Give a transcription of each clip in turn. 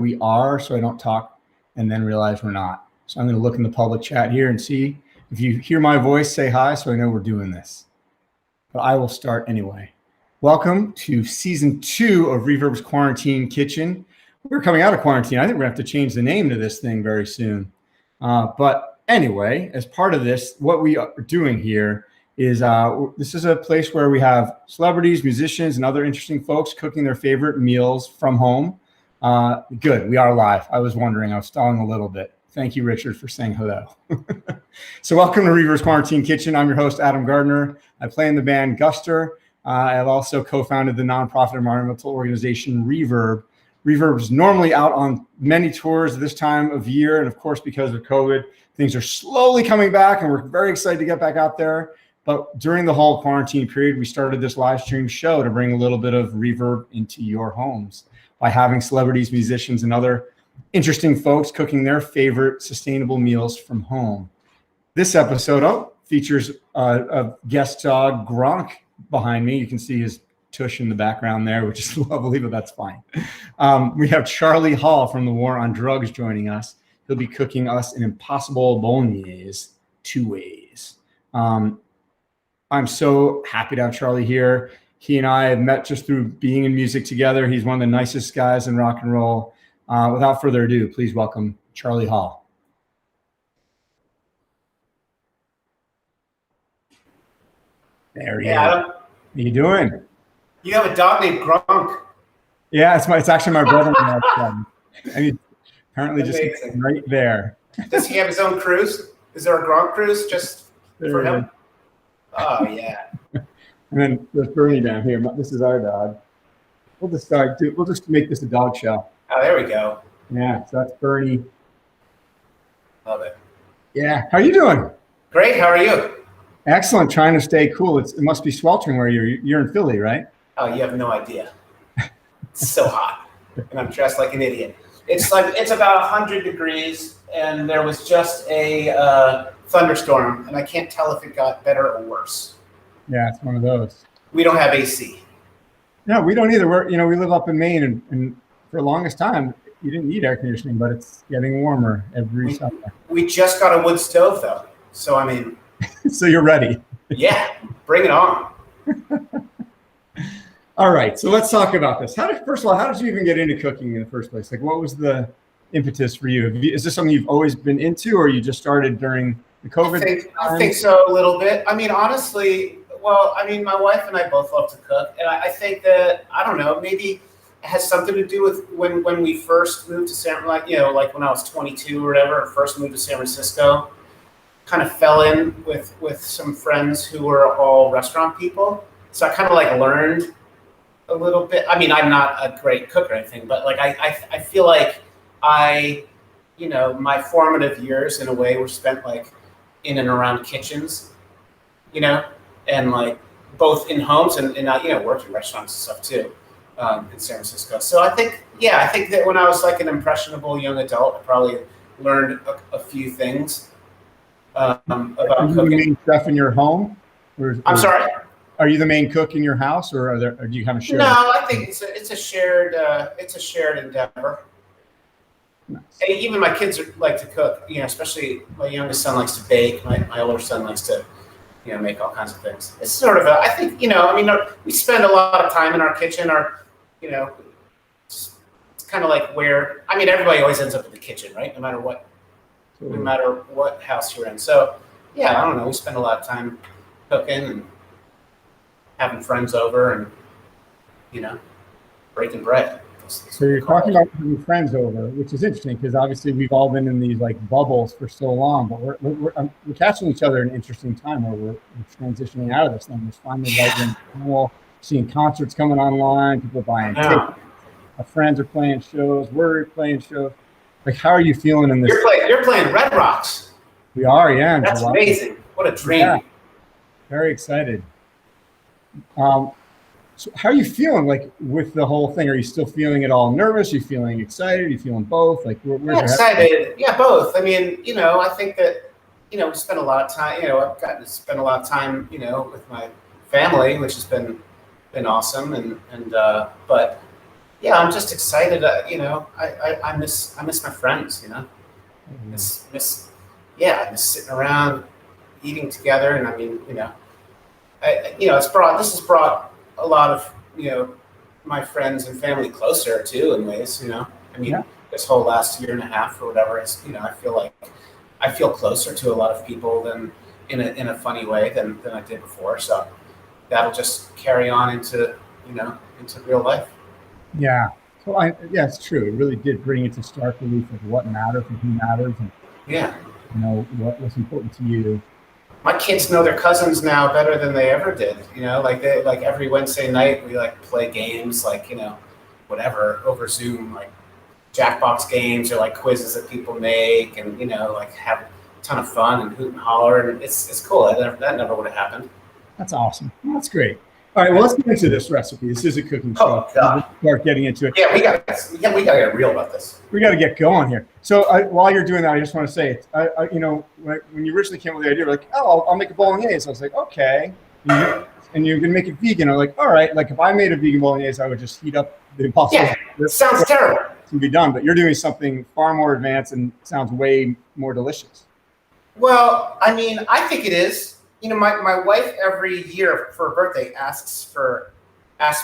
we are so I don't talk and then realize we're not. So I'm going to look in the public chat here and see if you hear my voice, say hi so I know we're doing this. But I will start anyway. Welcome to season 2 of Reverb's Quarantine Kitchen. We're coming out of quarantine. I think we're going to have to change the name to this thing very soon. But anyway, as part of this, what we are doing here is this is a place where we have celebrities, musicians, and other interesting folks cooking their favorite meals from home. Good, we are live. I was wondering, I was stalling a little bit. Thank you, Richard, for saying hello. So welcome to Reverb's Quarantine Kitchen. I'm your host, Adam Gardner. I play in the band Guster. I have also co-founded the nonprofit environmental organization REVERB. REVERB is normally out on many tours this time of year. And of course, because of COVID, things are slowly coming back and we're very excited to get back out there. But during the whole quarantine period, we started this live stream show to bring a little bit of reverb into your homes by having celebrities, musicians, and other interesting folks cooking their favorite sustainable meals from home. This episode features a guest dog, Gronk, behind me. You can see his tush in the background there, which is lovely, but that's fine. We have Charlie Hall from the War on Drugs joining us. He'll be cooking us an Impossible Bolognese 2 ways. I'm so happy to have Charlie here. He and I have met just through being in music together. He's one of the nicest guys in rock and roll. Without further ado, please welcome Charlie Hall. There he is. Adam. How you doing? You have a dog named Gronk. Yeah, it's actually my brother-in-law's son. And he's apparently just right there. Does he have his own cruise? Is there a Gronk cruise just for him? Oh, yeah. And then there's Bernie down here. This is our dog. We'll just make this a dog show. Oh, there we go. Yeah, so that's Bernie. Love it. Yeah, how are you doing? Great. How are you? Excellent. Trying to stay cool. It must be sweltering where you're in Philly, right? Oh, you have no idea. It's so hot, and I'm dressed like an idiot. It's about 100 degrees, and there was just a thunderstorm, and I can't tell if it got better or worse. Yeah, it's one of those. We don't have AC. No, we don't either. We live up in Maine, and for the longest time, you didn't need air conditioning, but it's getting warmer every summer. We just got a wood stove, though. So, I mean. So you're ready. Yeah, bring it on. All right, so let's talk about this. First of all, how did you even get into cooking in the first place? Like, what was the impetus for you? Is this something you've always been into, or you just stared during the COVID? I think so, a little bit. I mean, honestly, my wife and I both love to cook, and I think that, I don't know, maybe it has something to do with when we first moved to like when I was 22 or whatever, first moved to San Francisco, kind of fell in with some friends who were all restaurant people. So I kind of like learned a little bit. I mean, I'm not a great cook or anything, but like I feel like my formative years in a way were spent like in and around kitchens, and like both in homes and worked in restaurants and stuff too, in San Francisco. So I think that when I was like an impressionable young adult, I probably learned a few things about cooking. Are you the main chef in your home? I'm sorry? Are you the main cook in your house, or do you kind of share? No, I think it's a shared endeavor. Nice. And even my kids like to cook, especially my youngest son likes to bake. My older son likes to, make all kinds of things. It's sort of I think, we spend a lot of time in our kitchen. It's kind of like where, everybody always ends up in the kitchen, right? No matter what house you're in. So, yeah, I don't know. We spend a lot of time cooking and having friends over and, breaking bread. So you're talking about having friends over, which is interesting because obviously we've all been in these like bubbles for so long, but we're catching each other at an interesting time where we're transitioning out of this thing. We're finally seeing concerts coming online, people buying tickets. Our friends are playing shows. We're playing shows. Like, how are you feeling in this? You're playing Red Rocks. We are, yeah. That's amazing. What a dream. Yeah. Very excited. So how are you feeling, like, with the whole thing? Are you still feeling at all nervous? Are you feeling excited? Are you feeling both? Like, where's excited. Yeah, both. I mean, I think that, we spend a lot of time, I've gotten to spend a lot of time, with my family, which has been awesome. But yeah, I'm just excited. I miss my friends. I miss sitting around eating together. And I mean, this has brought a lot of my friends and family closer too in ways. I mean, Yeah. this whole last year and a half or whatever is, I feel closer to a lot of people than in a funny way than I did before. So that'll just carry on into real life. Yeah. So it's true. It really did bring into stark relief of what matters and who matters, and Yeah. what was important to you. My kids know their cousins now better than they ever did. Like every Wednesday night we like play games, like whatever over Zoom, like Jackbox games or like quizzes that people make, and like have a ton of fun and hoot and holler, and it's cool. That never would have happened. That's awesome. That's great. All right, well, let's get into this recipe. This is a cooking show. Oh, God. We'll start getting into it. Yeah, we got to get real about this. We got to get going here. So while you're doing that, I just want to say, when you originally came up with the idea, like, oh, I'll make a bolognese. I was like, okay. And you're going to make it vegan. I'm like, all right. Like if I made a vegan bolognese, I would just heat up the Impossible. Yeah, it sounds terrible. To be done, but you're doing something far more advanced and sounds way more delicious. Well, I mean, I think it is. My wife every year for her birthday asks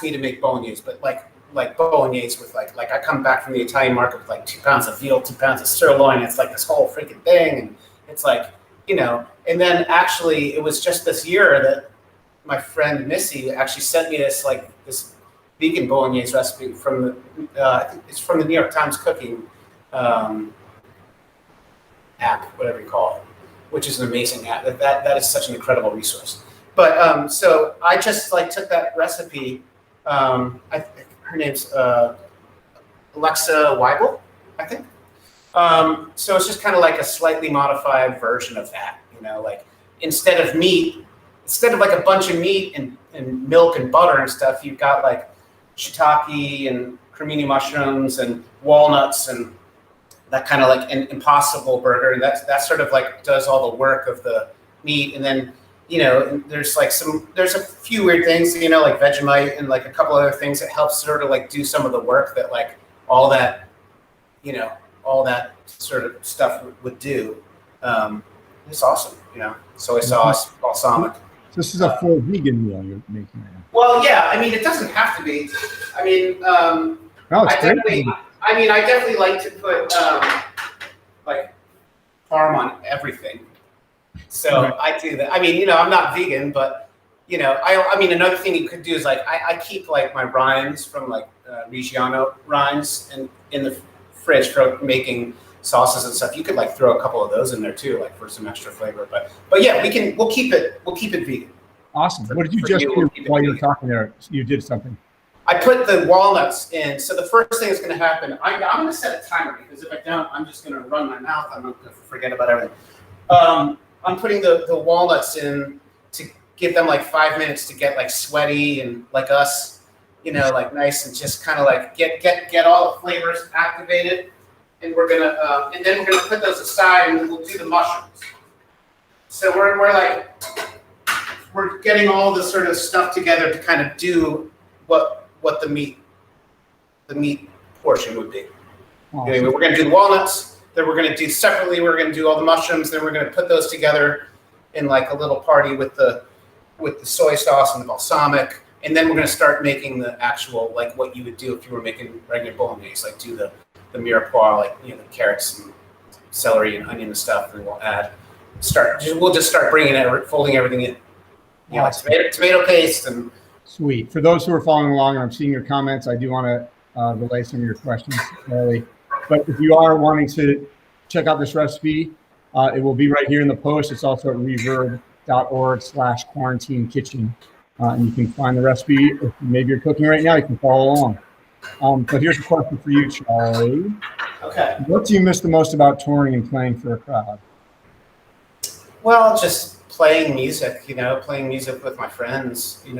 me to make bolognese, but like bolognese with like I come back from the Italian market with like 2 pounds of veal, 2 pounds of sirloin. It's like this whole freaking thing, and it's like And then actually, it was just this year that my friend Missy actually sent me this vegan bolognese recipe from I think it's from the New York Times cooking app, whatever you call it, which is an amazing app. That is such an incredible resource. But so I just took that recipe. I think her name's Alexa Weibel, I think. So it's just kind of like a slightly modified version of that. Like instead of like a bunch of meat and milk and butter and stuff, you've got like shiitake and cremini mushrooms and walnuts and that kind of like an Impossible burger. And that sort of like does all the work of the meat. And then, there's a few weird things, like Vegemite and like a couple other things that help sort of like do some of the work that like all that sort of stuff would do. It's awesome, soy sauce, balsamic. So this is a full vegan meal you're making right now. Well, yeah, I mean, it doesn't have to be. I mean, I definitely like to put like farm on everything. So right. I do that. I mean, I'm not vegan, but I mean, another thing you could do is like I keep like my rinds from like Reggiano rinds in the fridge for making sauces and stuff. You could like throw a couple of those in there too, like for some extra flavor. But yeah, we'll keep it vegan. Awesome. What did you just do while you were talking there? You did something. I put the walnuts in. So the first thing that's going to happen, I'm going to set a timer because if I don't, I'm just going to run my mouth. I'm going to forget about everything. I'm putting the walnuts in to give them like 5 minutes to get like sweaty and like us, like nice and just kind of like get all the flavors activated. And we're gonna and then we're gonna put those aside and we'll do the mushrooms. So we're getting all this sort of stuff together to kind of do what the meat portion would be. Awesome. Anyway, we're gonna do the walnuts, then we're gonna do separately, we're gonna do all the mushrooms, then we're gonna put those together in like a little party with the soy sauce and the balsamic, and then we're gonna start making the actual like what you would do if you were making regular bolognese, like do the mirepoix, like the carrots and celery and onion and stuff, and we'll just start bringing it, folding everything in. Like tomato paste and. Sweet. For those who are following along, and I'm seeing your comments, I do want to relay some of your questions, Charlie. But if you are wanting to check out this recipe, it will be right here in the post. It's also at reverb.org/quarantine-kitchen. And you can find the recipe. If maybe you're cooking right now, you can follow along. But here's a question for you, Charlie. Okay. What do you miss the most about touring and playing for a crowd? Well, just playing music, playing music with my friends, I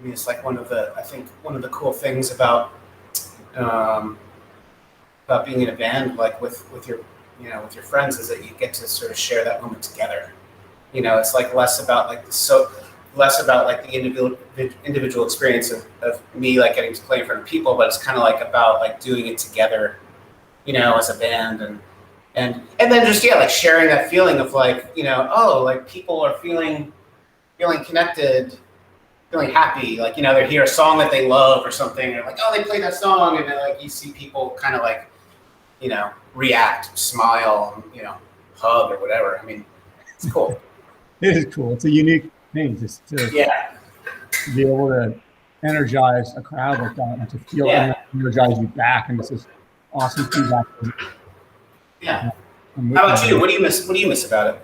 mean, it's like one of the cool things about being in a band, like with your friends, is that you get to sort of share that moment together. It's like less about like less about like the individual experience of me like getting to play in front of people, but it's kind of like about like doing it together, as a band, and then just like sharing that feeling of like, oh, like people are feeling connected, feeling happy, like, they hear a song that they love or something, or like, oh, they play that song, and then like you see people kind of like, react, smile, hug or whatever. I mean, it's cool. It is cool. It's a unique thing just to be able to energize a crowd like that and to feel energize you back, and this is awesome feedback. Yeah. How about you? What do you miss about it?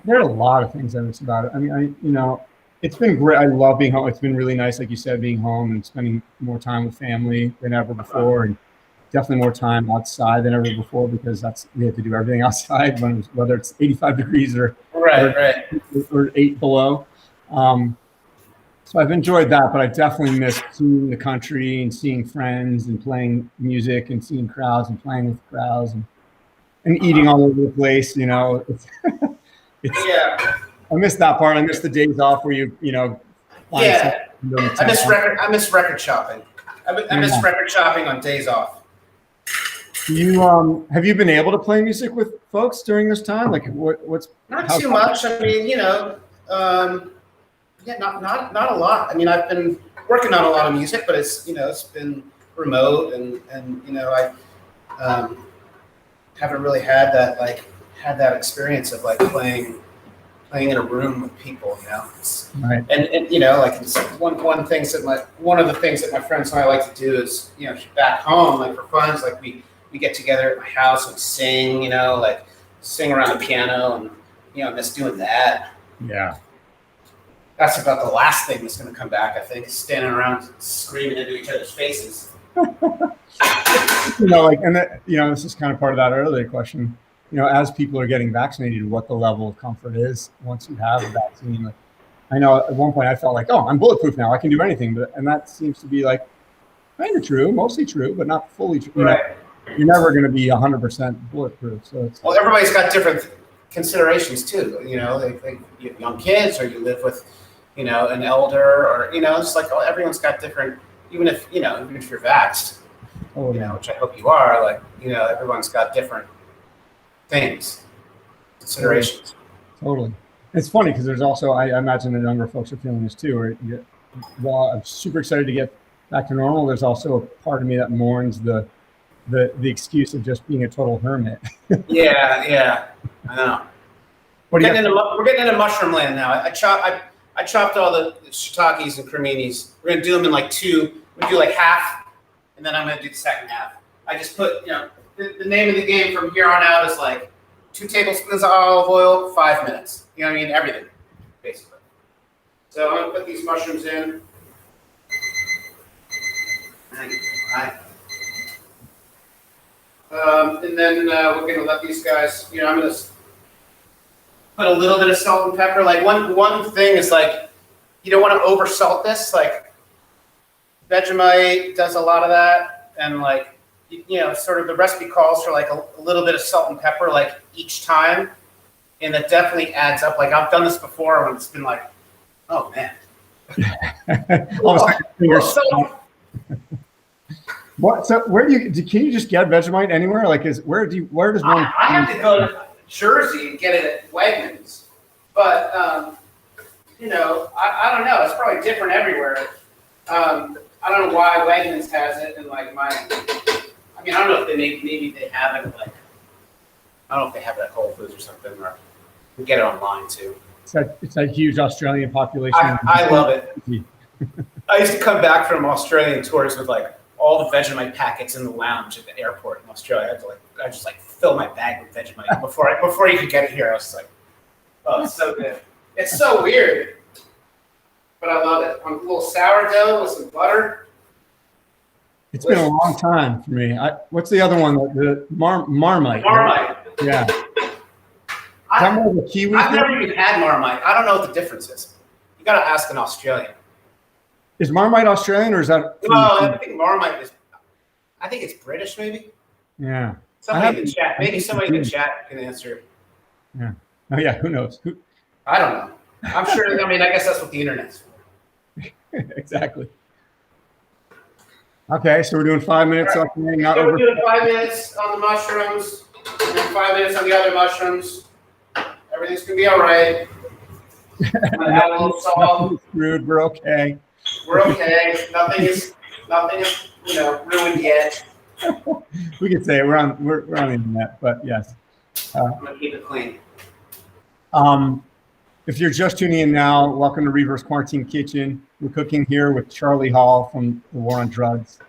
There are a lot of things I miss about it. I mean, it's been great. I love being home. It's been really nice, like you said, being home and spending more time with family than ever before, and definitely more time outside than ever before, because we have to do everything outside, whether it's 85 degrees or 8 below. So I've enjoyed that, but I definitely miss seeing the country and seeing friends and playing music and seeing crowds and playing with crowds and eating all over the place. I miss that part. I miss the days off where I miss record shopping. I miss record shopping on days off. Have you been able to play music with folks during this time? Like what's not too much. I mean, not a lot. I mean, I've been working on a lot of music, but it's it's been remote, and I haven't really had that experience of like playing in a room with people, Right. And like it's one of the things that my friends and I like to do is back home, like for fun, is like we get together at my house and sing, like sing around the piano, and I miss doing that. Yeah. That's about the last thing that's going to come back, I think, is standing around screaming into each other's faces. This is kind of part of that earlier question. As people are getting vaccinated, what the level of comfort is once you have a vaccine. Like, I know at one point I felt like, oh, I'm bulletproof now, I can do anything, and that seems to be like kind of true, mostly true, but not fully true. Right. You're never going to be 100% bulletproof. So everybody's got different considerations too. You have young kids, or you live with an elder, or it's like everyone's got different. Even if you're vaxxed, which I hope you are. Like everyone's got different things, considerations. Totally. It's funny because there's also, I imagine the younger folks are feeling this too. Where while I'm super excited to get back to normal, there's also a part of me that mourns the excuse of just being a total hermit. Yeah, I know. We're getting into mushroom land now. I chopped all the shiitakes and creminis. We're gonna do them in like two. We do like half, and then I'm gonna do the second half. I just put, the name of the game from here on out is like 2 tablespoons of olive oil, 5 minutes. You know what I mean? Everything, basically. So I'm gonna put these mushrooms in. Right. And then we're gonna let these guys. I'm gonna put a little bit of salt and pepper. Like one thing is like, you don't want to over salt this. Like Vegemite does a lot of that, and like sort of the recipe calls for like a little bit of salt and pepper like each time, and that definitely adds up. Like I've done this before when it's been like, oh man. What? So where can you just get Vegemite anywhere? Like where does one? I have to go to Jersey and get it at Wegmans, but I don't know. It's probably different everywhere. I don't know why Wegmans has it, and like I don't know if maybe they have it like, I don't know if they have it at Whole Foods or something, or you can get it online too. It's that huge Australian population. I love it. I used to come back from Australian tours with like all the Vegemite packets in the lounge at the airport in Australia. I just fill my bag with Vegemite before you could get it here. I was like, oh, it's so good. It's so weird, but I love it. On a little sourdough with some butter. It's been a long time for me. What's the other one? The Marmite. Marmite. Right? Yeah. I've never even had Marmite. I don't know what the difference is. You got to ask an Australian. Is Marmite Australian, or is that? No, I think Marmite is. I think it's British, maybe. Yeah. Somebody in the chat. Maybe somebody in the chat can answer. Yeah. Oh yeah. Who knows? I don't know. I'm sure. I mean, I guess that's what the internet's for. Exactly. Okay, so we're doing 5 minutes. All right. Not So over. we're doing 5 minutes on the mushrooms, and then 5 minutes on the other mushrooms. Everything's gonna be all right. I'm gonna add a little salt. Screwed. We're okay. We're okay. Nothing is ruined yet. We could say we're on the internet, but yes. I'm gonna keep it clean. If you're just tuning in now, welcome to Reverse Quarantine Kitchen. We're cooking here with Charlie Hall from the War on Drugs.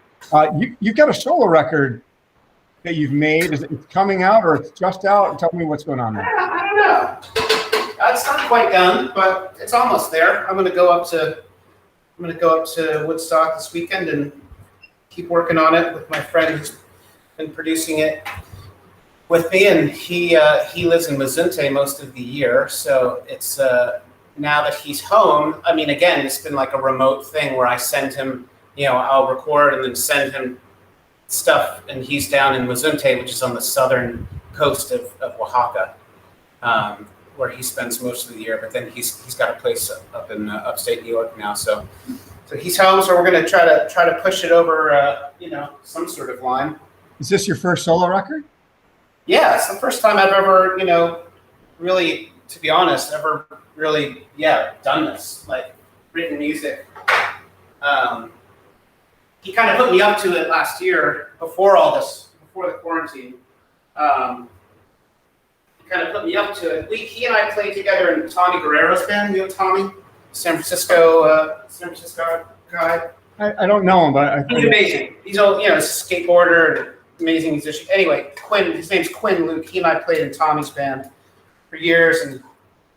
You've got a solo record that you've made. Is it coming out or it's just out? Tell me what's going on there. I don't know. It's not quite done, but it's almost there. I'm gonna go up to Woodstock this weekend and keep working on it with my friend who's been producing it with me, and he lives in Mazunte most of the year. So it's now that he's home. I mean, again, it's been like a remote thing where I send him, I'll record and then send him stuff, and he's down in Mazunte, which is on the southern coast of Oaxaca, where he spends most of the year. But then he's got a place up in upstate New York now. So he's home. So we're gonna try to push it over, some sort of line. Is this your first solo record? Yeah, it's the first time I've ever, really, to be honest, done this, like written music. He kind of put me up to it last year before the quarantine. He kind of put me up to it. He and I played together in Tommy Guerrero's band. You know Tommy? San Francisco guy. I don't know him, but he's amazing. He's a skateboarder and amazing musician. Anyway, Quinn, his name's Quinn Luke. He and I played in Tommy's band for years, and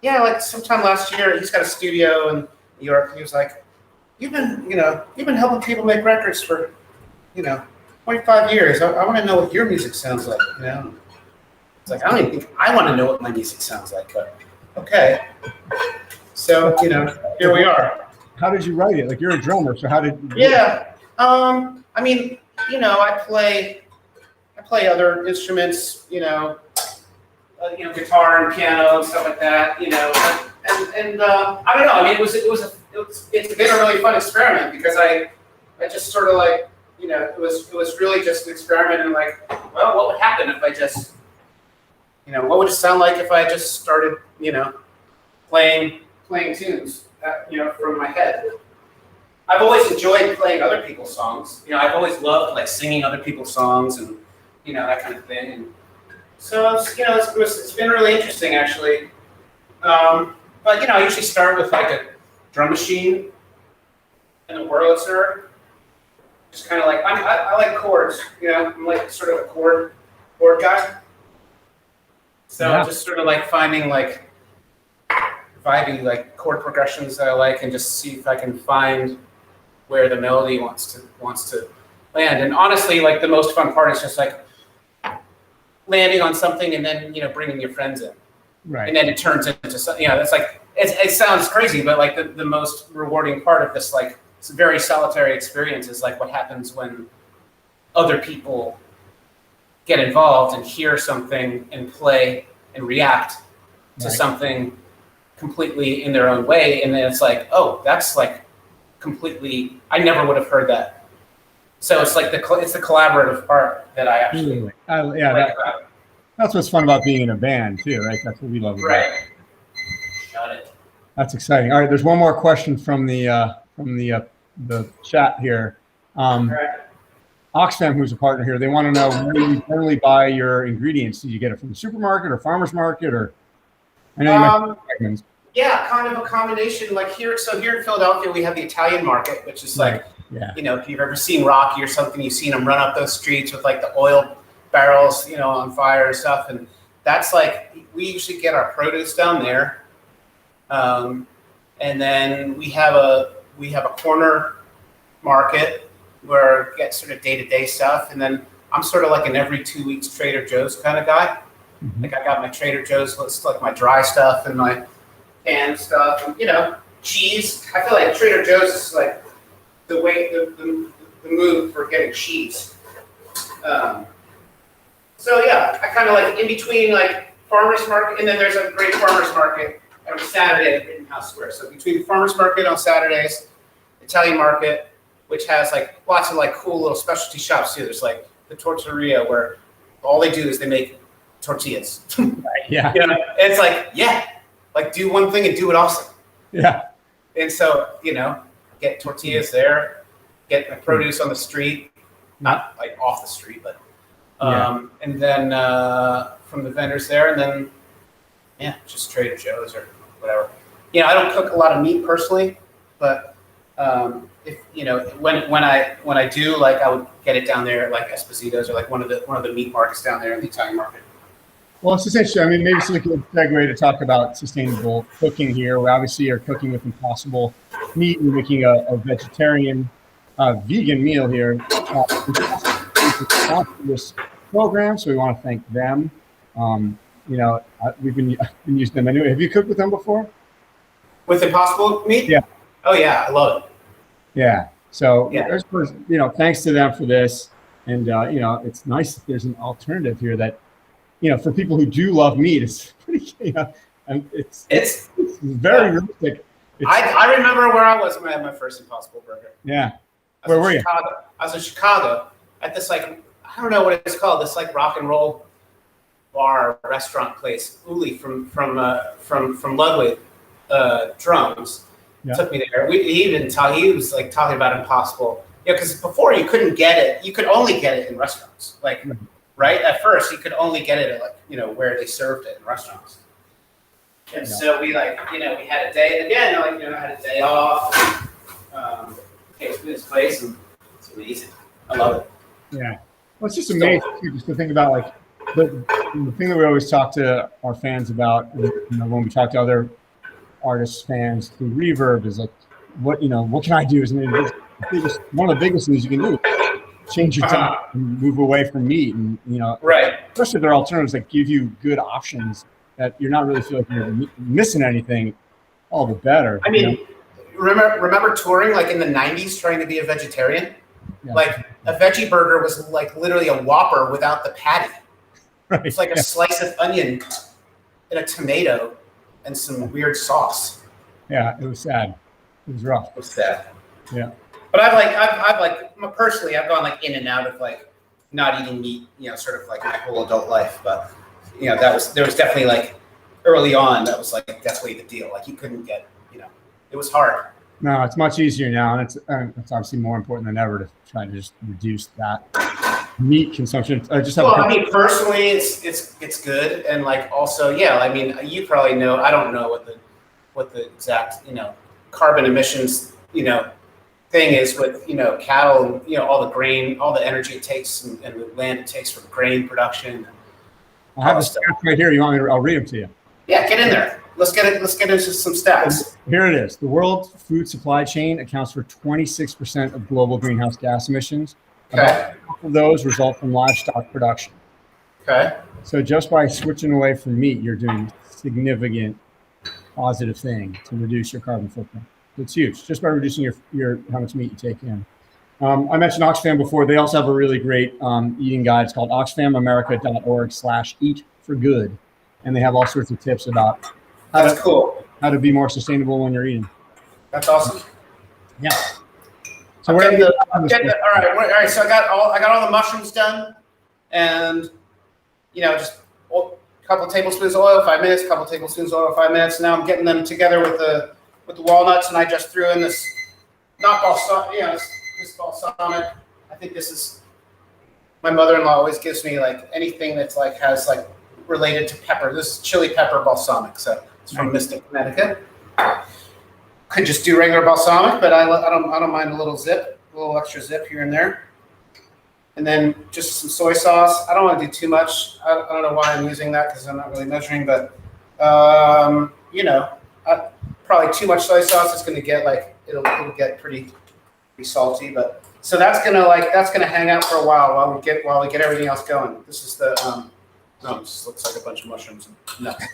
like sometime last year, he's got a studio in New York. He was like, "You've been helping people make records for, 25 years. I want to know what your music sounds like." It's like, I don't even think I want to know what my music sounds like, but okay. So here we are. How did you write it? Like, you're a drummer, so how did? Yeah. I mean, I play other instruments, guitar and piano and stuff like that, and I don't know. I mean, it's been a really fun experiment because I just sort of like, it was really just an experiment and like, well, what would happen if I just, what would it sound like if I just started, playing tunes, from my head. I've always enjoyed playing other people's songs. I've always loved like singing other people's songs and that kind of thing. And so it's been really interesting actually. But I usually start with like a drum machine and a Wurlitzer. Just kind of like I like chords. I'm like sort of a chord guy. So yeah. Just sort of like finding like vibey like chord progressions that I like, and just see if I can find where the melody wants to land. And honestly, like the most fun part is just like landing on something and then bringing your friends in, right? And then it turns into something. That's like it sounds crazy, but like the most rewarding part of this like it's a very solitary experience is like what happens when other people get involved and hear something and play and react to something completely in their own way, and then it's like, oh, that's like completely. I never would have heard that. So it's like it's the collaborative part that I actually that's what's fun about being in a band too, right? That's what we love about it. Got it. That's exciting. All right, there's one more question from the chat here. Oxfam, who's a partner here, they want to know where you generally buy your ingredients. Do you get it from the supermarket or farmer's market, or? I know you mentioned yeah, kind of a combination. Like here in Philadelphia, we have the Italian market, which is like, if you've ever seen Rocky or something, you've seen them run up those streets with like the oil barrels, on fire and stuff. And that's like, we usually get our produce down there. And then we have a corner market where we get sort of day-to-day stuff. And then I'm sort of like an every 2 weeks Trader Joe's kind of guy. Mm-hmm. Like I got my Trader Joe's list, like my dry stuff and my canned stuff, and cheese. I feel like Trader Joe's is like the move for getting cheese. So yeah, I kind of like in between like farmers market, and then there's a great farmers market every Saturday at Rittenhouse Square. So between the farmers market on Saturdays, Italian market, which has like lots of like cool little specialty shops too. There's like the tortilleria where all they do is they make tortillas. Yeah. You know, it's like do one thing and do it awesome. Yeah. And so, get tortillas there, get the produce on the street, not like off the street, but and then from the vendors there, and then just Trader Joe's or whatever. I don't cook a lot of meat personally, but if when I do, like I would get it down there at like Esposito's or like one of the meat markets down there in the Italian market. Well, it's essentially, I mean, maybe it's a good segue to talk about sustainable cooking here. We obviously are cooking with Impossible Meat. We're making a vegetarian, vegan meal here. This program, so we want to thank them. We've been using them anyway. Have you cooked with them before? With Impossible Meat? Yeah. Oh yeah, I love it. Yeah. So thanks to them for this, and it's nice that there's an alternative here that. For people who do love meat, it's pretty, it's very realistic. I remember where I was when I had my first Impossible Burger. Yeah. Where were you? I was in Chicago at this, like, I don't know what it's called, this like rock and roll bar restaurant place. Uli from Ludwig Drums took me there. He was like talking about Impossible. Because before you couldn't get it. You could only get it in restaurants. Like, right? At first, you could only get it at where they served it in restaurants. And so we had a day again. I had a day off. Came to this place, and it's amazing. I love it. Yeah, well, it's just amazing too, just to think about like the thing that we always talk to our fans about. When we talk to other artists, fans through Reverb is like, what can I do? One of the biggest things you can do. Change your time and move away from meat, and right. Especially if there are alternatives that give you good options that you're not really feeling like you're missing anything. All the better. I mean, remember touring like in the '90s, trying to be a vegetarian? Yeah. Like a veggie burger was like literally a Whopper without the patty. Right. It's like a slice of onion and a tomato and some weird sauce. Yeah, it was sad. It was rough. It was sad. Yeah. But I've personally, I've gone like in and out of like not eating meat, sort of like my whole adult life. But there was definitely like early on, that was like definitely the deal. Like you couldn't get, it was hard. No, it's much easier now, and it's obviously more important than ever to try to just reduce that meat consumption. Personally, it's good, and like also, you probably know. I don't know what the exact carbon emissions thing is with cattle, all the grain, all the energy it takes and the land it takes for grain production. I have the stats right here. You want me to? I'll read them to you. Yeah, get in there. Let's get into some stats. Here it is. The world food supply chain accounts for 26% of global greenhouse gas emissions. Okay. About half of those result from livestock production. Okay. So just by switching away from meat, you're doing a significant positive thing to reduce your carbon footprint. It's huge, just by reducing your how much meat you take in. I mentioned Oxfam before. They also have a really great eating guide. It's called oxfamamerica.org/eat-for-good. And they have all sorts of tips about how to be more sustainable when you're eating. That's awesome. Yeah. So all right. So I got all the mushrooms done, and just a couple tablespoons of oil, 5 minutes. Couple tablespoons of oil, 5 minutes. Now I'm getting them together with the walnuts, and I just threw in this not balsamic. This balsamic. I think this is my mother-in-law always gives me like anything that's like has like related to pepper. This is chili pepper balsamic, so it's from Mystic, Connecticut. Could just do regular balsamic, but I don't mind a little extra zip here and there. And then just some soy sauce. I don't want to do too much. I don't know why I'm using that because I'm not really measuring, but probably too much soy sauce is going to get like it'll get pretty salty. But so that's gonna hang out for a while while we get everything else going. This is the no, it just looks like a bunch of mushrooms and nuts.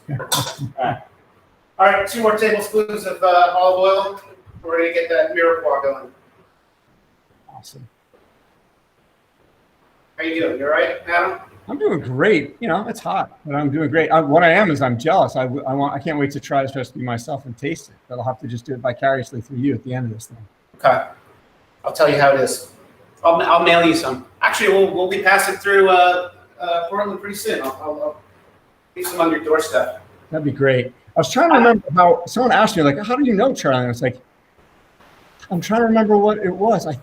All right, 2 more tablespoons of olive oil. We're gonna get that mirepoix going. Awesome. How you doing? You all right, Adam? I'm doing great. You know, it's hot, but I'm doing great. What I am is I'm jealous. I can't wait to try this recipe myself and taste it. But I'll have to just do it vicariously through you at the end of this thing. Okay. I'll tell you how it is. I'll mail you some. Actually, we'll be passing through Portland pretty soon. I'll leave some on your doorstep. That'd be great. I was trying to remember how someone asked me, like, how do you know Charlie? And I was like, I'm trying to remember what it was. I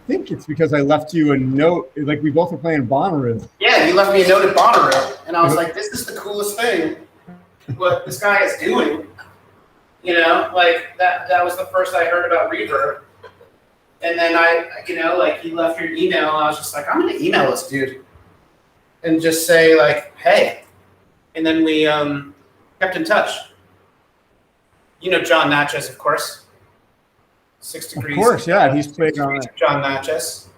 think it's because I left you a note. Like, we both were playing Bonnaroo. Yeah, you left me a note at Bonnaroo, and I was like, this is the coolest thing. What this guy is doing, you know, like that was the first I heard about Reverb. And then you left your email, and I was just like, I'm gonna email this dude and just say like, hey. And then we kept in touch. You know John Natchez, of course. 6 Degrees. Of course, yeah. He's played on John Natchez.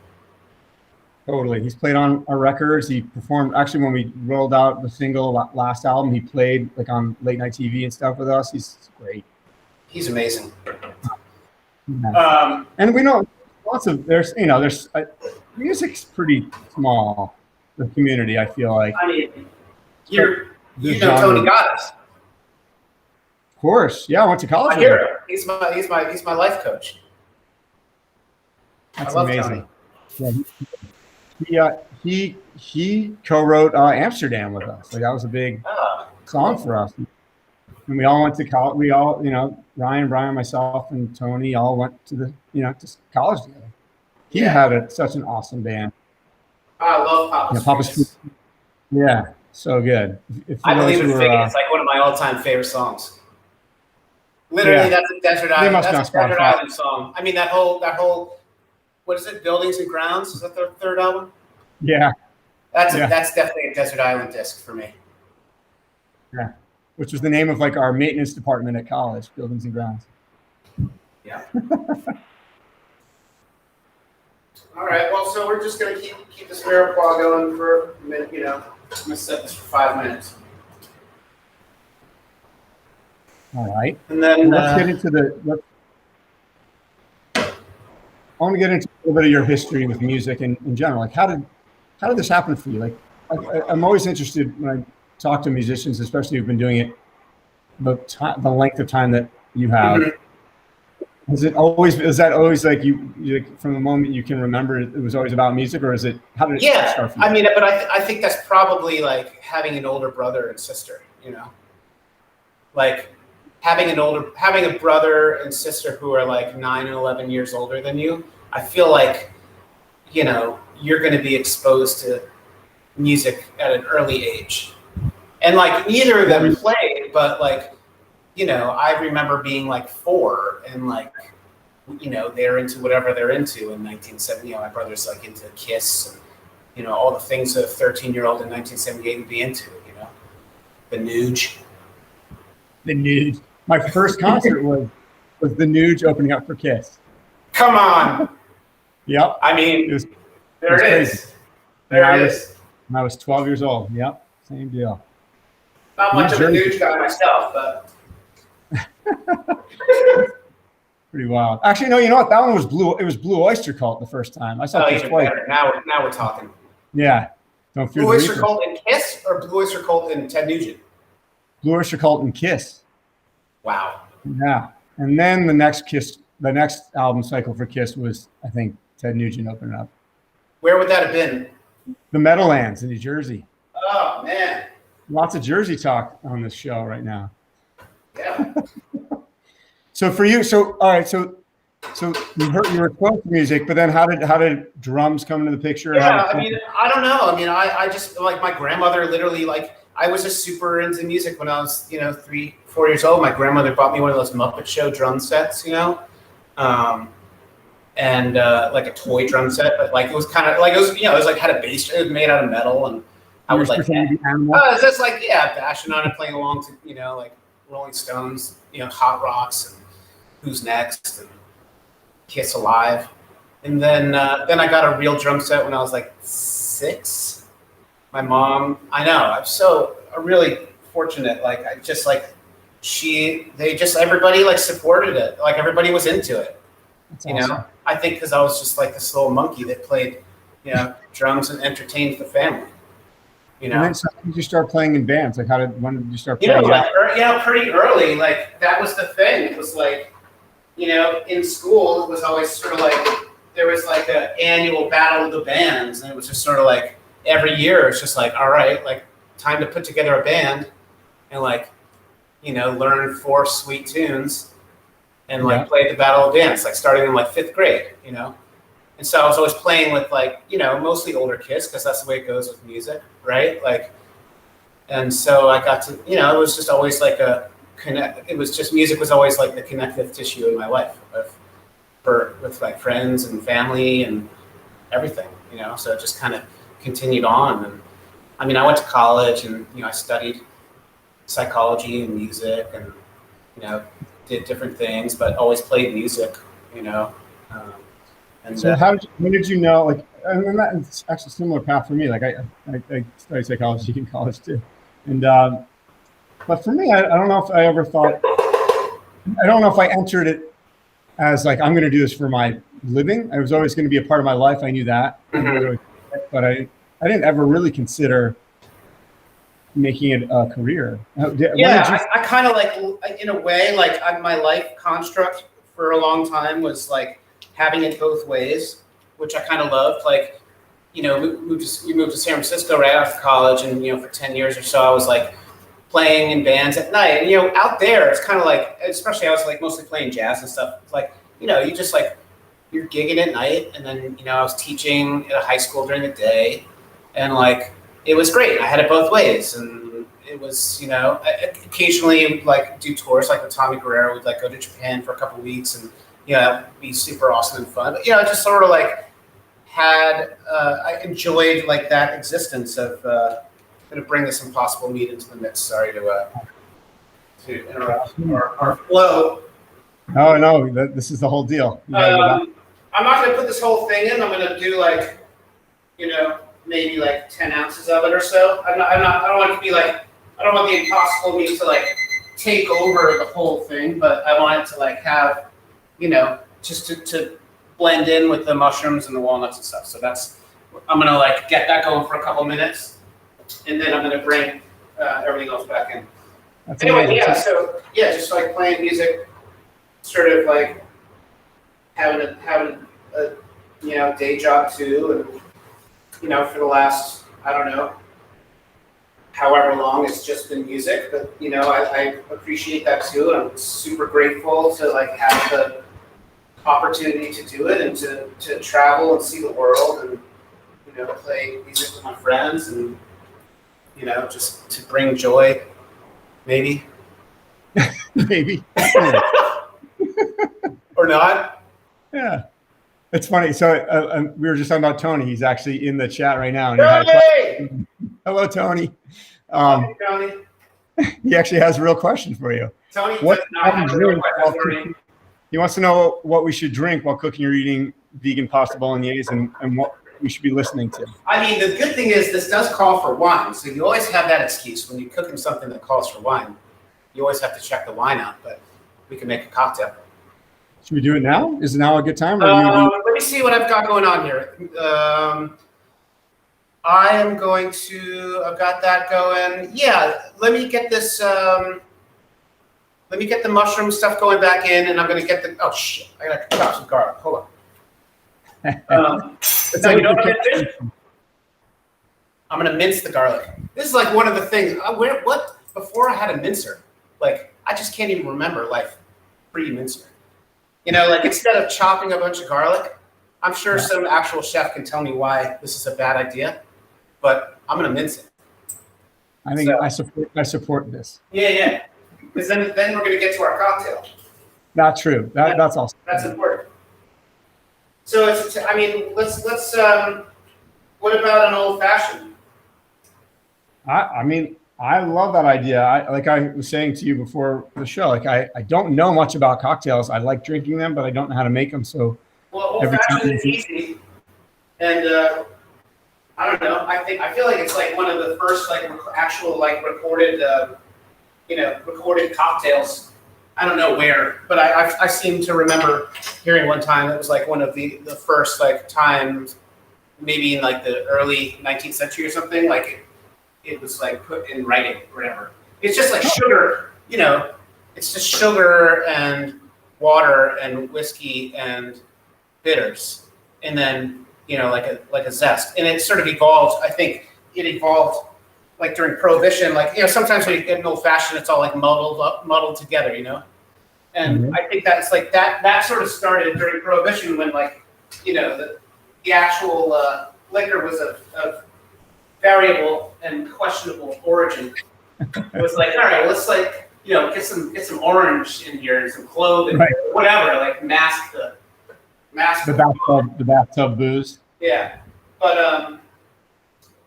Totally. He's played on our records. He performed, actually, when we rolled out the single last album, he played like on late night TV and stuff with us. He's great. He's amazing. Yeah. And we know there's music's pretty small, the community, I feel like. I mean, you know Tony Goddess. Of course. Yeah, I went to college with him. He's my life coach. That's amazing. Tony. Yeah, he co-wrote Amsterdam with us. Like, that was a big song for us. And we all went to college. We all, Ryan, Brian, myself, and Tony all went to to college together. He had such an awesome band. I love Papa Street. Yeah, so good. I Believe in Fate. It's like one of my all-time favorite songs. Literally, that's a Desert Island. That's a Desert Island song. I mean, that whole, what is it? Buildings and Grounds. Is that their third album? Yeah. That's definitely a Desert Island disc for me. Yeah. Which was the name of like our maintenance department at college, Buildings and Grounds. Yeah. All right. Well, so we're just gonna keep this Mirepoix going for a minute. I'm gonna set this for 5 minutes. All right. And then let's get into I want to get into a little bit of your history with music in general. Like, how did this happen for you? Like, I'm always interested when I talk to musicians, especially who've been doing it the length of time that you have. Mm-hmm. Is that always like you from the moment you can remember it was always about music, or how did it start for you? I mean, but I think that's probably like having an older brother and sister, like having a brother and sister who are like 9 and 11 years older than you. I feel like, you're going to be exposed to music at an early age. And like neither of them played, but like, I remember being like 4 and like, they're into whatever they're into in 1970. My brother's like into Kiss and, all the things that a 13-year-old in 1978 would be into, the Nuge. The Nuge. My first concert was the Nuge opening up for Kiss. Come on. Yep. I mean, there it is. There it is. When I was 12 years old. Yep. Same deal. Not much of a Nuge guy myself, but. Pretty wild. Actually, no, you know what? That one was Blue. It was Blue Oyster Cult the first time. I saw Kiss twice. Now we're talking. Yeah. Don't fear Blue Oyster Cult and Kiss, or Blue Oyster Cult and Ted Nugent? Blue Oyster Cult and Kiss. Wow. Yeah. And then the next album cycle for Kiss was, I think, Ted Nugent opening up. Where would that have been? The Meadowlands in New Jersey. Oh, man. Lots of Jersey talk on this show right now. Yeah. So for you, all right, so you were exposed to music, but then how did drums come into the picture? Yeah, I mean, I don't know. I mean, I just like my grandmother literally like I was just super into music when I was 3, 4 years old. My grandmother bought me one of those Muppet Show drum sets, and like a toy drum set, but like it was kind of like it was like had a bass. It was made out of metal, and I was like, it's just like bashing on it, playing along to like Rolling Stones, Hot Rocks, and Who's Next, and Kiss Alive, and then I got a real drum set when I was like 6. My mom, I'm really fortunate. Like everybody like supported it. Like everybody was into it. That's awesome. I think because I was just like this little monkey that played, drums and entertained the family. you know. And then so how did you start playing in bands? Like when did you start You playing? know, like, pretty early. Like that was the thing. It was like, you know, in school it was always sort of like there was like an annual battle of the bands, and it was just sort of like every year it's just like, all right, like time to put together a band and like, you know, learn 4 sweet tunes and like play the battle of dance, like starting in like 5th grade, you know. And so I was always playing with like, you know, mostly older kids because that's the way it goes with music, right? Like, and so I got to, you know, it was just always like music was always like the connective tissue in my life with like friends and family and everything, you know. So it just kind of continued on. And I mean, I went to college and, you know, I studied psychology and music and, you know, did different things, but always played music, you know. And so when did you know, like, and that's actually a similar path for me. Like I studied psychology in college too. And, but for me, I don't know if I ever thought, I don't know if I entered it as like, I'm going to do this for my living. It was always going to be a part of my life. I knew that, but I didn't ever really consider making it a career. I kind of like, in a way, like my life construct for a long time was like having it both ways, which I kind of loved. Like, you know, we moved to San Francisco right after college, and, you know, for 10 years or so, I was like playing in bands at night. And, you know, out there, it's kind of like, especially I was like mostly playing jazz and stuff. It's like, you know, you just like, you're gigging at night, and then, you know, I was teaching at a high school during the day, and like, it was great. I had it both ways, and it was, you know, I occasionally like do tours like with Tommy Guerrero. We'd like go to Japan for a couple of weeks, and, you know, that'd be super awesome and fun. But, you know, I just sort of like I enjoyed like that existence of going to bring this Impossible meat into the mix. Sorry to interrupt our flow. No, this is the whole deal. I'm not going to put this whole thing in. I'm going to do like, you know, maybe like 10 ounces of it or so. I don't want it to be like, I don't want the Impossible meat to like take over the whole thing, but I want it to like have, you know, just to blend in with the mushrooms and the walnuts and stuff. So I'm gonna like get that going for a couple minutes, and then I'm gonna bring everything else back in. Anyway, just like playing music, sort of like having a you know, day job too, and, you know, for the last, I don't know, however long it's just been music, but, you know, I appreciate that too. I'm super grateful to like have the opportunity to do it and to travel and see the world and, you know, play music with my friends and, you know, just to bring joy, maybe. Maybe. Or not. Yeah. It's funny. So we were just talking about Tony. He's actually in the chat right now. And hello, Tony. Hey, Tony. He actually has a real question for you. Tony, he wants to know what we should drink while cooking or eating vegan pasta bolognese and what we should be listening to. I mean, the good thing is this does call for wine. So you always have that excuse when you're cooking something that calls for wine. You always have to check the wine out, but we can make a cocktail. Should we do it now? Is now a good time? Let me see what I've got going on here. I've got that going. Yeah, let me get this, let me get the mushroom stuff going back in, and I'm going to get oh shit, I got to chop some garlic. Hold on. So you know what I'm going to do? I'm going to mince the garlic. This is like one of the things, before I had a mincer, like I just can't even remember life pre-mincer. You know, like instead of chopping a bunch of garlic, I'm sure some actual chef can tell me why this is a bad idea, but I'm going to mince it. I think so, I support this. Yeah. Because then we're going to get to our cocktail. Not true. That's awesome. That's important. So let's what about an old fashioned? I mean, I love that idea. Like I was saying to you before the show, like I don't know much about cocktails. I like drinking them, but I don't know how to make them. So old fashioned is easy, and I don't know. I feel like it's like one of the first like actual like recorded cocktails. I don't know where, but I seem to remember hearing one time it was like one of the first like times, maybe in like the early 19th century or something. Like it was like put in writing or whatever. It's just like sugar, you know, it's just sugar and water and whiskey and bitters, and then, you know, like a zest. And it sort of evolved. I think it evolved like during Prohibition. Like, you know, sometimes when you get an old fashioned, it's all like muddled together, you know. And I think that's like that sort of started during Prohibition, when, like, you know, the actual liquor was of variable and questionable origin. It was like, all right, let's, like, you know, get some orange in here and some clove and whatever, like mask the bathtub booze. Yeah, but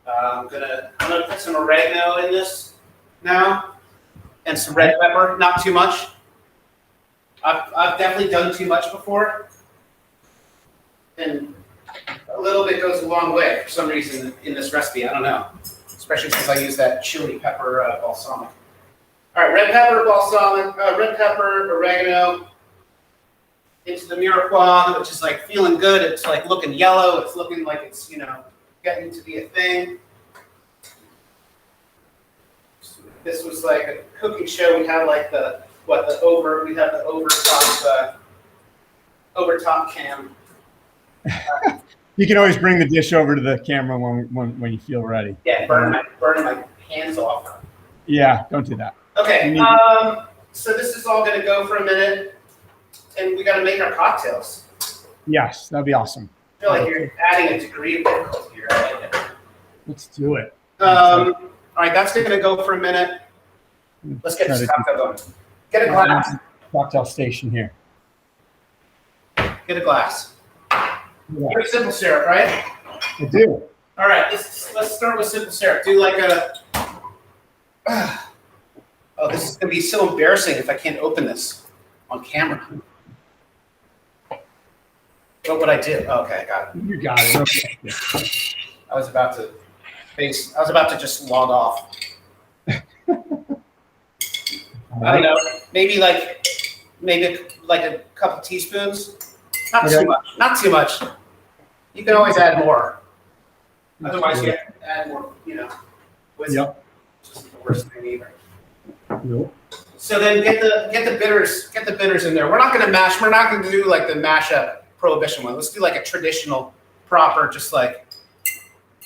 I'm gonna put some oregano in this now, and some red pepper. Not too much. I've definitely done too much before, and a little bit goes a long way for some reason in this recipe. I don't know, especially since I use that chili pepper balsamic. All right, red pepper, balsamic, red pepper, oregano. Into the mirepoix, which is like feeling good. It's like looking yellow. It's looking like it's, you know, getting to be a thing. This was like a cooking show. We had like overtop cam. You can always bring the dish over to the camera when you feel ready. Yeah, burning my hands off. Yeah, don't do that. Okay, so this is all gonna go for a minute, and we gotta make our cocktails. Yes, that'd be awesome. I feel like you're adding a degree of difficulty here. I like it. Let's do it. All right, that's gonna go for a minute. Let's get this cocktail going. Get a glass. Cocktail station here. Get a glass. You have simple syrup, right? I do. All right, let's start with simple syrup. Do like a. Oh, this is gonna be so embarrassing if I can't open this on camera. What would I do? Oh, okay, I got it. You got it. Okay. I was about to just log off. I don't know. Maybe like a couple teaspoons. Not too much. Not too much. You can always add more. Otherwise, you have to add more. You know. Yep. Which isn't the worst thing either. Nope. So then get the bitters in there. We're not going to do like the mashup Prohibition one. Let's do like a traditional, proper, just like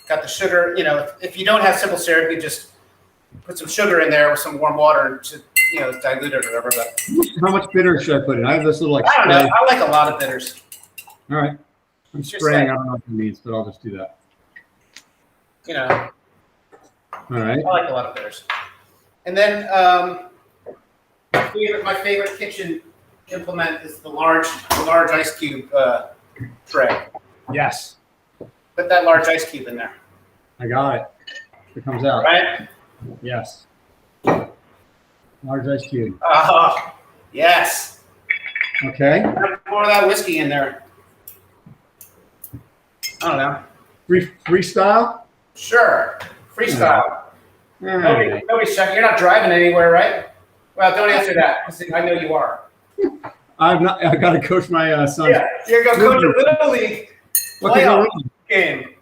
got the sugar. You know, if you don't have simple syrup, you just put some sugar in there with some warm water to, you know, dilute it or whatever. But how much bitter should I put in? I have this little like. I don't know. I like a lot of bitters. All right. I'm spraying. I don't know what it means, but I'll just do that. You know. All right. I like a lot of bitters. And then my favorite kitchen implement is the large ice cube tray. Yes. Put that large ice cube in there. I got it. It comes out. Right? Yes. Large ice cube. Yes. Okay. Pour that whiskey in there. I don't know. Freestyle? Sure. Freestyle. Right. Nobody's checking. You're not driving anywhere, right? Well, don't answer that. I know you are. I've got to coach my son. Yeah, you're going to coach a Little League playoff game.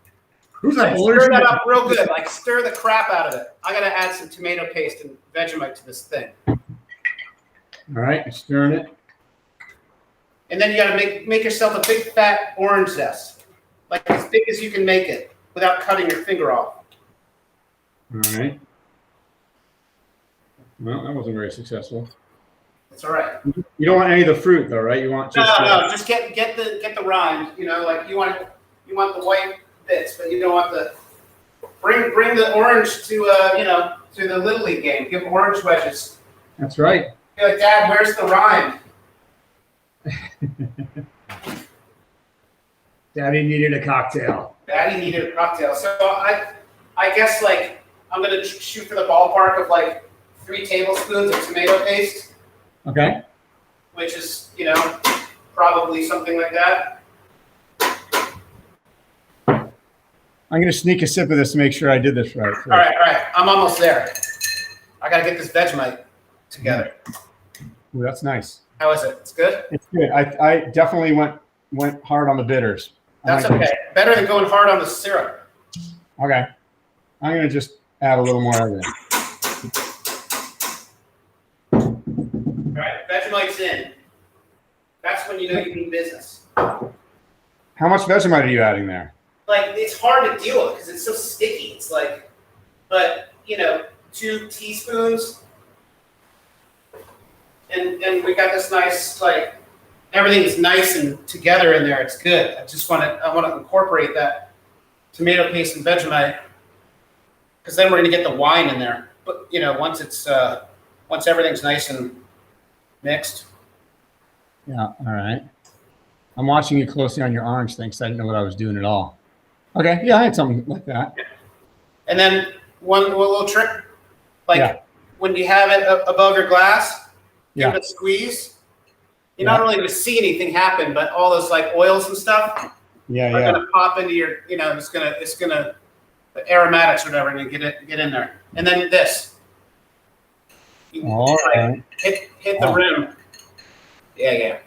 Who's that? Stir that up real good. Like, stir the crap out of it. I got to add some tomato paste and Vegemite to this thing. All right, I'm stirring it. And then you got to make yourself a big fat orange zest, like as big as you can make it, without cutting your finger off. All right. Well, that wasn't very successful. It's all right. You don't want any of the fruit, though, right? You want just no. Just get the rind. You know, like you want the white bits, but you don't want the bring the orange to to the Little League game. Give orange wedges. That's right. You're like, Dad, where's the rind? Daddy needed a cocktail. Daddy needed a cocktail. So I guess like I'm gonna shoot for the ballpark of like 3 tablespoons of tomato paste. Okay. Which is, you know, probably something like that. I'm going to sneak a sip of this to make sure I did this right. All right. I'm almost there. I got to get this Vegemite together. Ooh, that's nice. How is it? It's good? It's good. I definitely went hard on the bitters. That's okay. Better than going hard on the syrup. Okay. I'm going to just add a little more everything. All right, Vegemite's in. That's when you know you mean business. How much Vegemite are you adding there? Like, it's hard to deal with because it's so sticky. It's like, but, 2 teaspoons. And we got this nice, like, everything's nice and together in there. It's good. I want to incorporate that tomato paste and Vegemite because then we're going to get the wine in there. But, once everything's nice and mixed. Yeah, all right. I'm watching you closely on your orange thing because I didn't know what I was doing at all. Okay, yeah, I had something like that. And then one little trick, like when you have it above your glass, give it a squeeze. You're not really going to see anything happen, but all those like oils and stuff are going to pop into your, it's gonna the aromatics or whatever, and get in there. And then this, hit the rim. Yeah.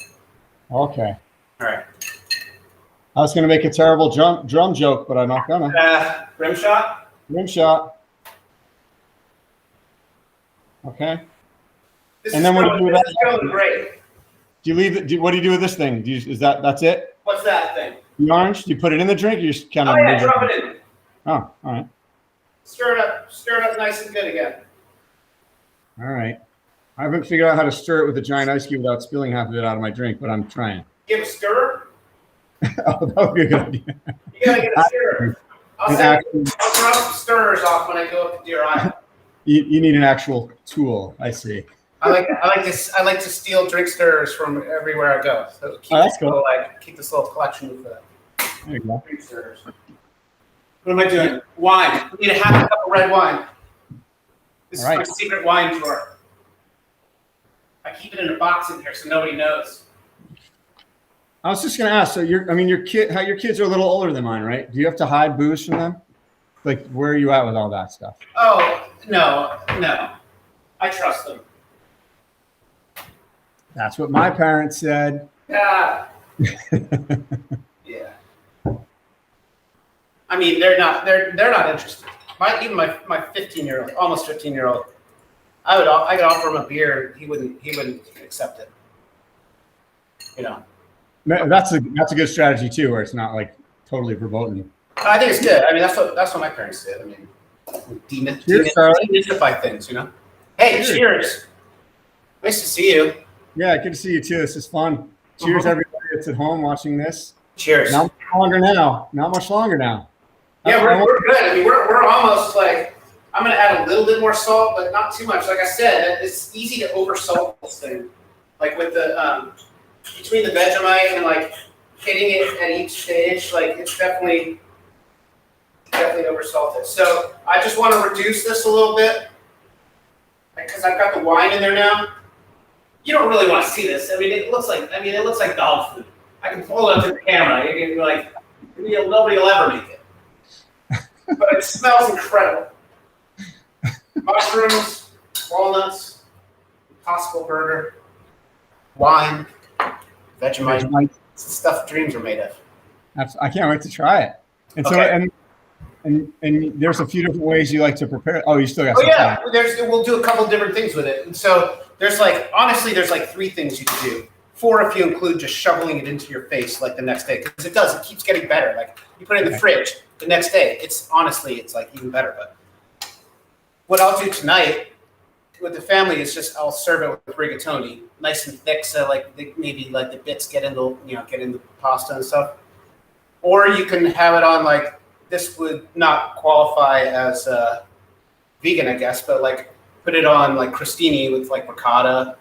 Okay. All right. I was going to make a terrible drum joke, but I'm not gonna. Rim shot. Rim shot. Okay. And then what do you do with that? Great. Do you leave it? What do you do with this thing? That's it? What's that thing? The orange? Do you put it in the drink, or you just kind of? Drop it in. Oh, all right. Stir it up nice and good again. All right. I haven't figured out how to stir it with a giant ice cube without spilling half of it out of my drink, but I'm trying. Give a stir. Oh, that would be a good idea. You gotta get a stirrer. I'll drop some stirrers off when I go up to Deer Island. You need an actual tool. I see. I like to steal drink stirrers from everywhere I go. So that's cool. Keep this little collection for that. There you go. Drink stirrers. What am I doing? Wine. I need a half a cup of red wine. This is my secret wine drawer. I keep it in a box in here so nobody knows. I was just going to ask. So your kids are a little older than mine, right? Do you have to hide booze from them? Like, where are you at with all that stuff? Oh, no. I trust them. That's what my parents said. Yeah. Yeah. I mean, they're not interested. Even my 15-year-old, almost 15-year-old, I could offer him a beer, he wouldn't accept it. That's a good strategy too, where it's not like totally verboten. I think it's good. I mean, that's what my parents did. I mean, demystify things, Hey, cheers. Nice to see you. Yeah, good to see you too. This is fun. Cheers, everybody that's at home watching this. Cheers. Not much longer now. Yeah, we're good. I mean, we're almost like, I'm going to add a little bit more salt, but not too much. Like I said, it's easy to oversalt this thing. Like with the, between the Vegemite and like hitting it at each stage, like it's definitely oversalted. So I just want to reduce this a little bit because I've got the wine in there now. You don't really want to see this. I mean, it looks like dog food. I can pull it up to the camera. You can be like, nobody will ever make it. But it smells incredible. Mushrooms, walnuts, Impossible burger, wine, Vegemite. It's the stuff dreams are made of. I can't wait to try it. And so, and there's a few different ways you like to prepare. Oh, you still got some time. We'll do a couple different things with it. And so there's honestly 3 things you can do. 4 if you include just shoveling it into your face like the next day, because it keeps getting better. Like you put it in the fridge the next day, it's like even better. But what I'll do tonight with the family is just I'll serve it with rigatoni, nice and thick, so maybe the bits get in the pasta and stuff. Or you can have it on this would not qualify as vegan, I guess, but put it on crostini with ricotta.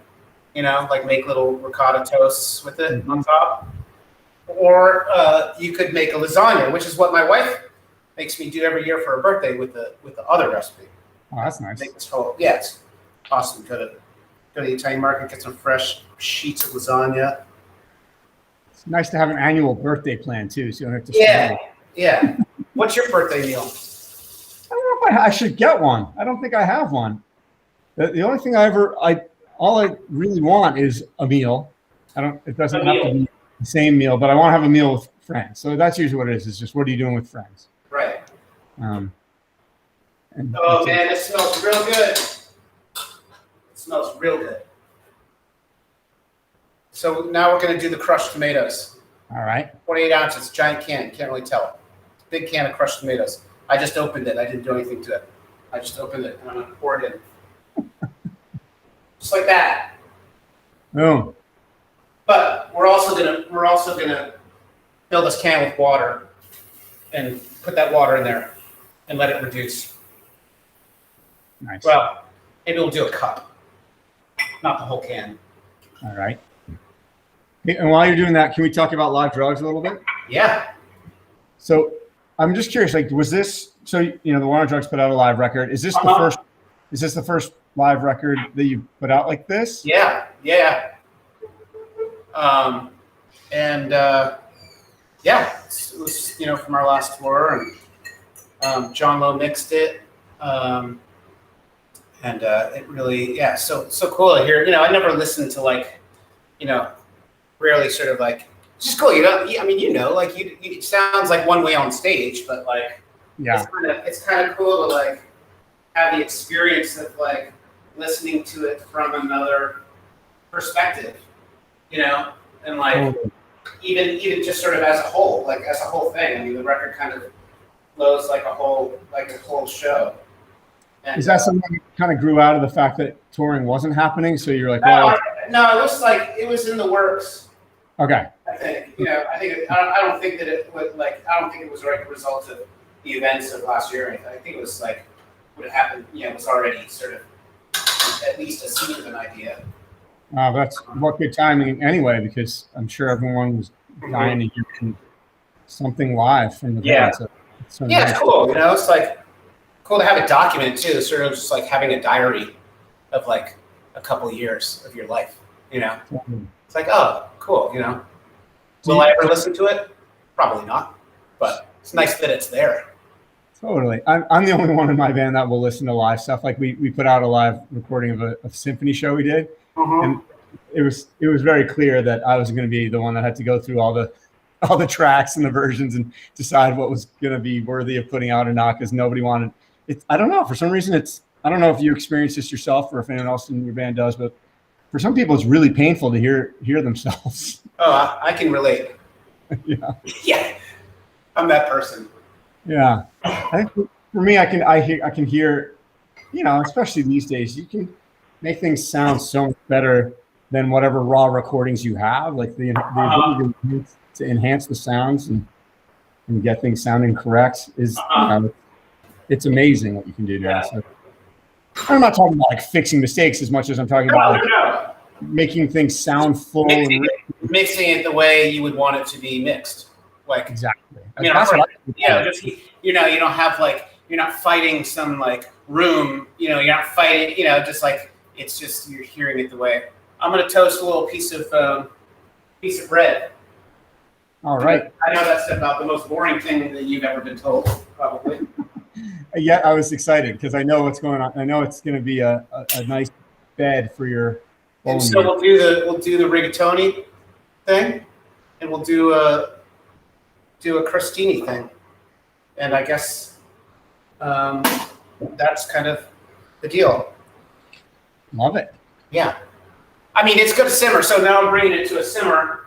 Make little ricotta toasts with it on top. Or you could make a lasagna, which is what my wife makes me do every year for her birthday with the other recipe. Oh, that's nice. Make this whole, it's awesome. Go to the Italian market, get some fresh sheets of lasagna. It's nice to have an annual birthday plan too, so you don't have to. Yeah. What's your birthday meal? I don't know if I should get one. I don't think I have one. The only thing all I really want is a meal. It doesn't have to be the same meal, but I want to have a meal with friends. So that's usually what it is. It's just, what are you doing with friends? Right. And Oh man, it smells real good. It smells real good. So now we're going to do the crushed tomatoes. All right. 28 ounces, giant can. Can't really tell. Big can of crushed tomatoes. I just opened it. I didn't do anything to it. I just opened it and I'm going to pour it in. Just like that. Boom. But we're also gonna fill this can with water and put that water in there and let it reduce. Nice. Well, maybe we'll do a cup, not the whole can. All right. Hey, and while you're doing that, can we talk about live drugs a little bit? Yeah. So I'm just curious, like, was this, so, you know, the War on Drugs put out a live record. Is this the first live record that you put out like this? Yeah. Yeah. Yeah, it was, you know, from our last tour, and John Lowe mixed it. It really, yeah, so cool to hear. You know, I never listened to, like, you know, really sort of like, it's just cool. You know, I mean, you know, like it sounds like one way on stage, but like, yeah, it's kind of cool to like have the experience of like listening to it from another perspective, you know, and like even just sort of as a whole, like as a whole thing. I mean, the record kind of flows like a whole show. And, is that something that kind of grew out of the fact that touring wasn't happening? So you're like, well, no, it was like it was in the works. Okay. I think, you know, I don't think that it would like, I don't think it was like a result of the events of last year or anything. I think it was like what had happened, you know, it was already sort of at least a seed of an idea. That's what good timing anyway, because I'm sure everyone was dying to hear something live from the band. So yeah, it's cool. You know, it's like cool to have it documented too. It's sort of just like having a diary of like a couple of years of your life, you know? It's like, oh, cool, you know? Will I ever listen to it? Probably not, but it's nice that it's there. Totally. I'm the only one in my band that will listen to live stuff. Like we put out a live recording of a symphony show we did. And it was very clear that I was going to be the one that had to go through all the tracks and the versions and decide what was going to be worthy of putting out or not, because nobody wanted it. I don't know, for some reason I don't know if you experience this yourself or if anyone else in your band does, but for some people it's really painful to hear themselves. Oh, I can relate. Yeah. Yeah. I'm that person. Yeah. I think for me, I can hear, you know, especially these days, you can make things sound so much better than whatever raw recordings you have. Like the ability to enhance the sounds and get things sounding correct is, you know, it's amazing what you can do now. So I'm not talking about like fixing mistakes as much as I'm talking about like making things sound full, mixing it the way you would want it to be mixed. Like exactly. I mean, just, you know, you don't have like, you're not fighting some like room, you know, you're not fighting, you know, just like, it's just, you're hearing it the way. I'm going to toast a little piece of bread. All right. I know that's about the most boring thing that you've ever been told, probably. Yeah, I was excited because I know what's going on. I know it's going to be a nice bed for your. And so we'll do the rigatoni thing, and we'll do a crostini thing, and I guess that's kind of the deal. Love it. Yeah, I mean it's going to simmer. So now I'm bringing it to a simmer,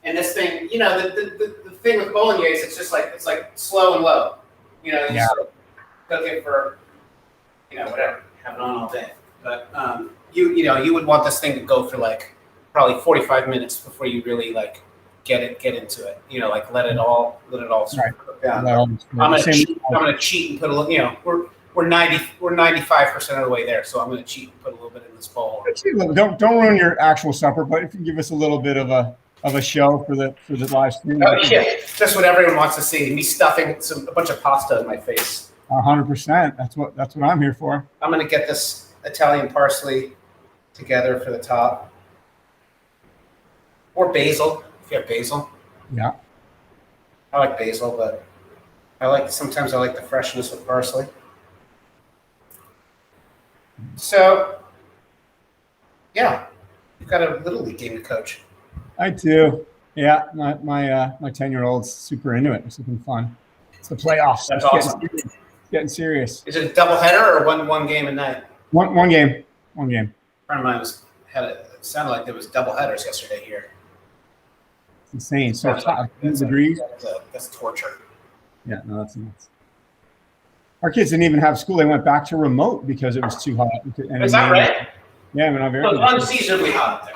and this thing, you know, the thing with bolognese, it's like slow and low. You know, you cook it for, you know, whatever, have it on all day. But you know, you would want this thing to go for like probably 45 minutes before you really like get into it. You know, like let it all sort of cook down. I'm gonna cheat and put a little. You know, we're 95% of the way there, so I'm gonna cheat and put a little bit in this bowl. Don't ruin your actual supper, but if you give us a little bit of a show for the live stream. Oh yeah, just what everyone wants to see. Me stuffing a bunch of pasta in my face. 100%. That's what I'm here for. I'm gonna get this Italian parsley together for the top, or basil if you have basil. Yeah. I like basil, but sometimes I like the freshness of parsley. So, yeah, you've got a Little League game to coach. I do. Yeah, my 10-year-old's super into it. It's looking fun. It's the playoffs. That's awesome. Getting serious. Is it a doubleheader or one game a night? One game. One game. A friend of mine it sounded like there was doubleheaders yesterday here. It's insane. So hot. Degrees. That's torture. Yeah, no, that's nuts. Our kids didn't even have school. They went back to remote because it was too hot. And is that right? Yeah, we're not very. It's unseasonably hot there.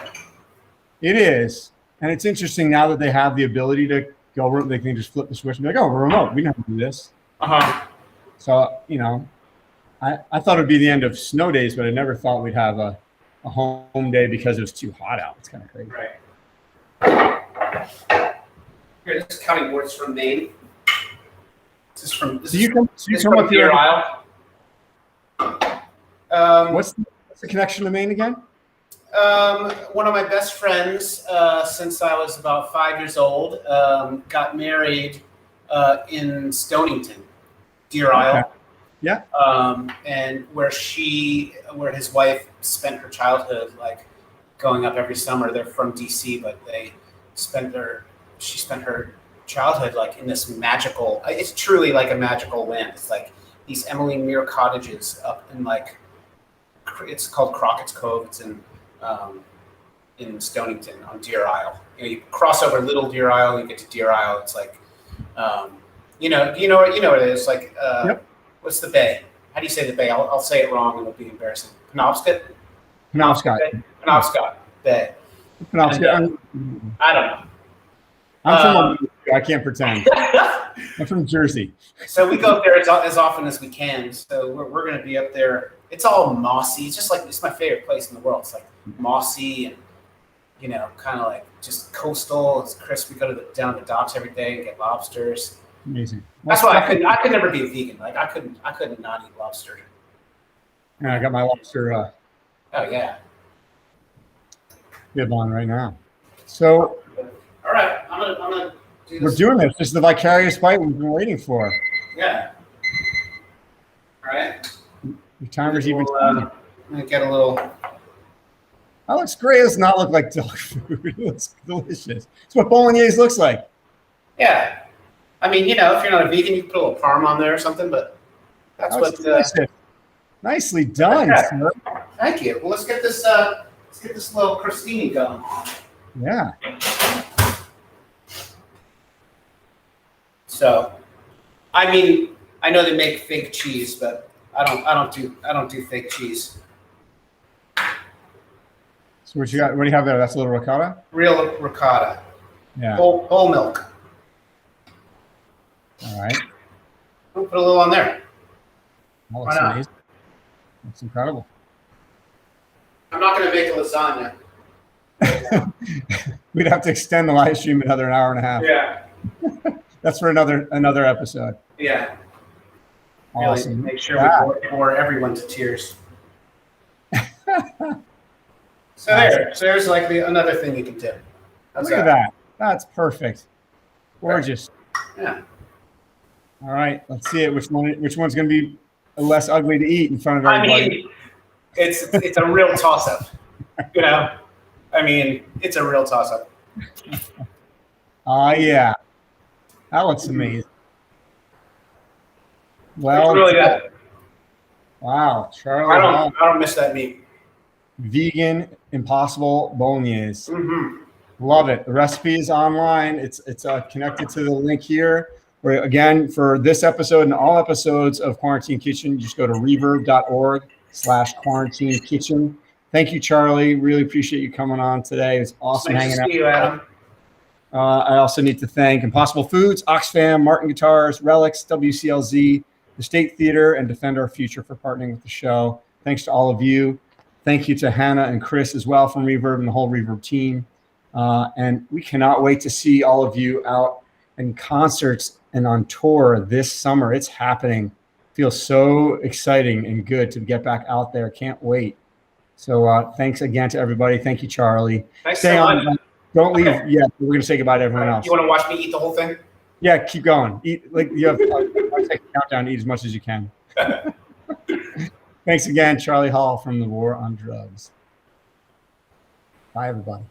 It is, and it's interesting now that they have the ability to go. They can just flip the switch and be like, "Oh, we're remote. We don't have to do this." So I thought it would be the end of snow days, but I never thought we'd have a home day because it was too hot out. It's kind of crazy. Right. Here, this is cutting boards from Maine. This is from. This is from Deer Isle. What's the connection to Maine again? One of my best friends, since I was about 5 years old, got married in Stonington, Deer Isle. Okay. Yeah. And where his wife spent her childhood, like going up every summer. They're from DC, but she spent her childhood like in this magical. It's truly like a magical land. It's like these Emily Mere cottages up in like. It's called Crockett's Cove. It's in Stonington on Deer Isle. You cross over Little Deer Isle, you get to Deer Isle. It's like, you know what it is. Like, yep. What's the bay? How do you say the bay? I'll say it wrong and it'll be embarrassing. Penobscot Bay. Penobscot. I don't know. I'm from. I can't pretend. I'm from Jersey. So we go up there as often as we can. So we're going to be up there. It's all mossy. It's just like, it's my favorite place in the world. It's like mossy and, kind of like just coastal. It's crisp. We go down to the docks every day and get lobsters. Amazing. That's why I could never be a vegan. Like I couldn't not eat lobster. Yeah, I got my lobster. Oh yeah. Good one right now. So. All right, I'm gonna do this. We're doing this. This is the vicarious bite we've been waiting for. Yeah. All right. The timer's even. I'm gonna get a little. That looks great. It does not look like dog food. It looks delicious. It's what bolognese looks like. Yeah. I mean, if you're not a vegan, you can put a little parm on there or something, but that's what. Nicely done, sir. Thank you. Well, let's get this little crostini going. Yeah. So, I mean, I know they make fake cheese, but I don't do fake cheese. So what you got? What do you have there? That's a little ricotta. Real ricotta. Yeah. Whole milk. All right. I'll put a little on there. That looks amazing. That's incredible. I'm not going to make a lasagna. We'd have to extend the live stream another hour and a half. Yeah. That's for another episode. Yeah. Awesome. Really make sure we bore everyone to tears. So there's like another thing you can do. Look at that. That's perfect. Gorgeous. Yeah. All right. Let's see it. Which one's going to be less ugly to eat in front of everybody? I mean, it's a real toss-up. I mean, it's a real toss-up. Yeah. That looks amazing. Well, it's really good. Wow, Charlie. I don't miss that meat. Vegan Impossible Bolognese. Mm-hmm. Love it. The recipe is online. It's connected to the link here. Where again, for this episode and all episodes of Quarantine Kitchen, you just go to reverb.org/quarantine kitchen. Thank you, Charlie. Really appreciate you coming on today. It's awesome hanging out. Nice to see you, Adam. I also need to thank Impossible Foods, Oxfam, Martin Guitars, Relics, WCLZ, the State Theater, and Defend Our Future for partnering with the show. Thanks to all of you. Thank you to Hannah and Chris as well from Reverb and the whole Reverb team. And we cannot wait to see all of you out in concerts and on tour this summer. It's happening. Feels so exciting and good to get back out there. Can't wait. So thanks again to everybody. Thank you, Charlie. Thanks Stay so on. much. Don't leave yet. We're going to say goodbye to everyone else. You want to watch me eat the whole thing? Yeah, keep going. Eat like you have. I'll take a countdown. Eat as much as you can. Thanks again, Charlie Hall from the War on Drugs. Bye, everybody.